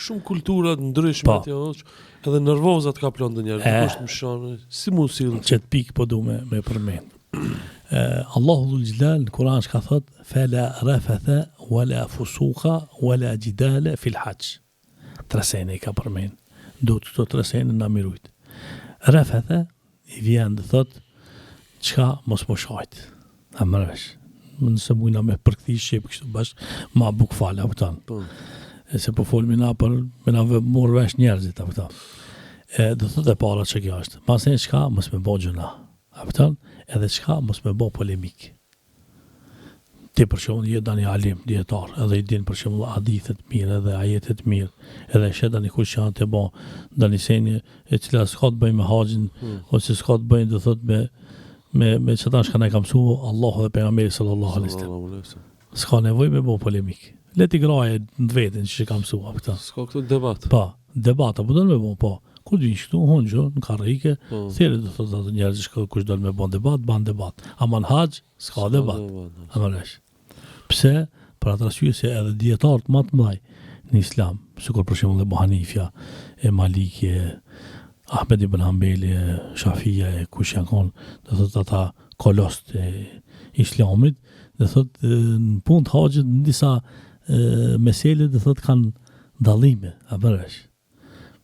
shumë kultura të ndryshme atje, edhe nervozat ka plan ndonjëherë, dikush më shon, si mund sill. Çet pik po du me përmend. Allahu dhul Jalal në Kur'an ka thot fala rafatha wala fusuqa wala jidala fil hajj. Trasene ka përmend. Do të trasene na mirujt. Rafatha i vjen të thot çka mos më shajt. A mërësh. Nëse mujna me përkthi shqip kështu bashk ma buk fal apo se po folmi na për me na morr vesh njerëzit apo do thotë e para çka kjo është. Pastaj çka mos me bë gjuna. Apo edhe çka mos me bë polemik. Ti për shembull je dani alim dietar, edhe i din për shembull hadithet mirë edhe ajetet mirë, edhe shet dani kush janë të bë dani seni e cila s'ka të bëjë me haxhin ose s'ka të bëjë do thotë me çfarë shka ne kam mësuar Allahu dhe pejgamberi sallallahu alaihi wasallam. S'ka nevojë me bë polemik. Le ti graje në vetën që kam mësuar këtë. S'ka këtu debat. Po, debat apo do të më bë po. Kur di këtu honjë në karrike, thjesht do thotë ato njerëz që kush do me bën debat, ban debat. Aman hax, s'ka debat. Amaresh. Pse? Për atë arsye se edhe dietarët më të mëdhenj në Islam, sikur për shembull Abu Hanifja, e Maliki, Ahmed ibn Hanbali, Shafia, kush janë kon, do thotë ata kolost e Islamit, do thotë në punë të haxhit në disa mesele do thotë kanë dallime, apo rresh.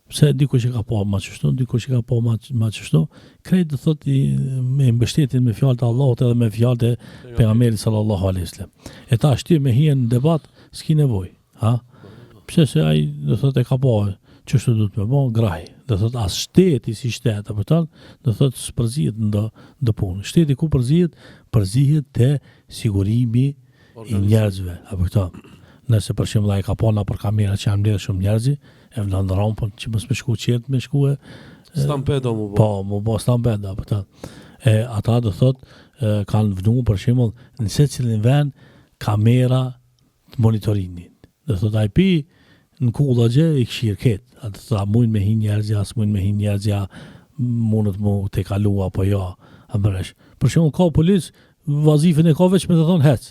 Pse dikush e ka pa më çështo, dikush e ka pa më çështo, krejt do thotë me mbështetjen me fjalët e Allahut edhe me fjalët e pejgamberit sallallahu alaihi wasallam. E ta shtyr me hien në debat, s'ki nevojë, ha? Pse se ai do thotë e ka pa çështo do të më bë graj. Do thotë as shteti si shtet apo do thotë s'përzihet në punë. Shteti ku përzihet te sigurimi i njerëzve apo nëse për shembull ai ka pa për kamera që janë mbledhur shumë njerëz, e vlan rampën që mos më shku qet me shkuë stampedo më bë. Po, më bë stampedo apo ata do thotë kanë vënë për shembull në secilin vend kamera të monitorimit. Do thotë ai pi në kullagje i këshirë ketë. Atë të mujnë me hin njerëzja, as mujnë me hin njerëzja, mundët mu të kalu apo jo. Për shembull ka policë, vazifën e ka veç me të thonë hec.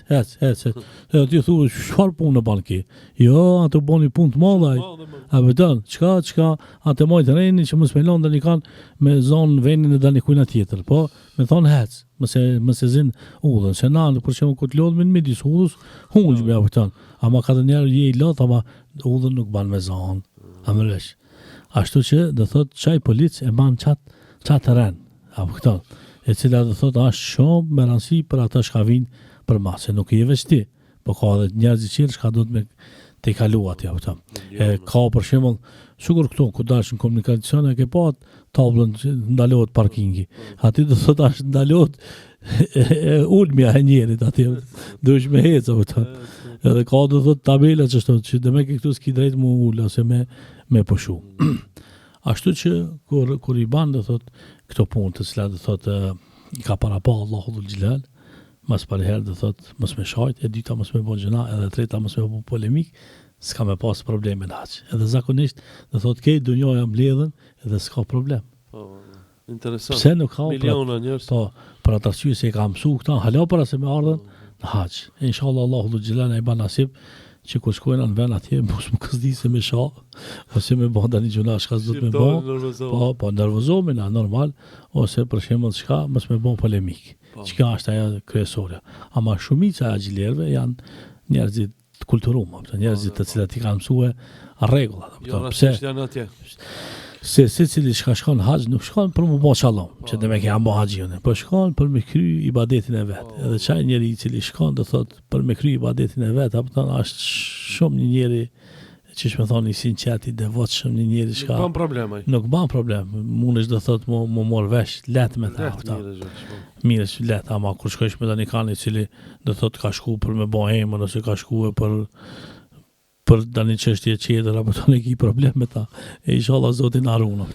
E ti thu, çfarë punë bën ki? Jo, ato bën punë të madhe. A vëdon, çka atë mojt reni që mos me lënë tani kanë me zonë vendin e tani kujna tjetër. Po, me thonë hec, mos e zin udhën. Se na për shembull kur të lodhemi në midis udhës, hunj me apo ama ka të njerë je i lot, ama udhën nuk ban me zonë. Amëresh. Ashtu që do thotë çaj policë e ban çat terren. Apo këto. E cila do thotë është shumë me rëndësi për ata që vinë për masë, nuk i je veç ti, po ka edhe njerëz që çka do të me te kalu atje apo ka për shembull sigur këtu ku dash në komunikacion e ke pa tablën që ndalohet parkingi. Aty do thotë është ndalohet ulmja e njerit atje, duhesh me hec apo edhe ka do thotë tabela që do me këtu s'ki drejt mu ul ose me pushu. Ashtu që kur i ban do thotë këto punë të cilat do thotë i ka para pa Allahu dhul Jalal, mas për herë do thotë mos me shajt, e dyta mos me bën gjëna, edhe e treta mos me bën polemik, s'ka me pas probleme në haç. Edhe zakonisht do thotë ke dunjoja mbledhen edhe s'ka problem. Po, interesant. Pse nuk ka miliona njerëz? Po, për atë arsye se ka mësu këta, hala para se me ardhen në haç. Inshallah Allahu dhul Jalal na i ban nasib që kur shkojnë në vend atje mos më këzdisë me shah ose me bën tani gjuna çka do të më bë. Po nervozohemi na normal ose për shembull çka mos më bën polemik. Çka është ajo kryesore. Ama shumica e agjilerëve janë njerëzit të kulturuar, njerëzit të cilët i kanë mësuar rregullat. Pse janë atje? Se secili që shkon hax nuk shkon për më bë shalom, që dhe me ke ambo haxhin, po shkon për me kry ibadetin e vet. Edhe çaj njeri i cili shkon do thot për me kry ibadetin e vet, apo thon është shumë një njeri që më thoni i sinqert i devotshëm, një njeri që nuk bën problem ai. Nuk bën problem. Mundesh do thot më mor vesh let me ta. Mirë, let, ama kur shkosh me tani kanë i cili do thot ka shku për me bë emër ose ka shkuar për tani çështje tjetër apo tani ki problem me ta. E inshallah Zoti na ruan.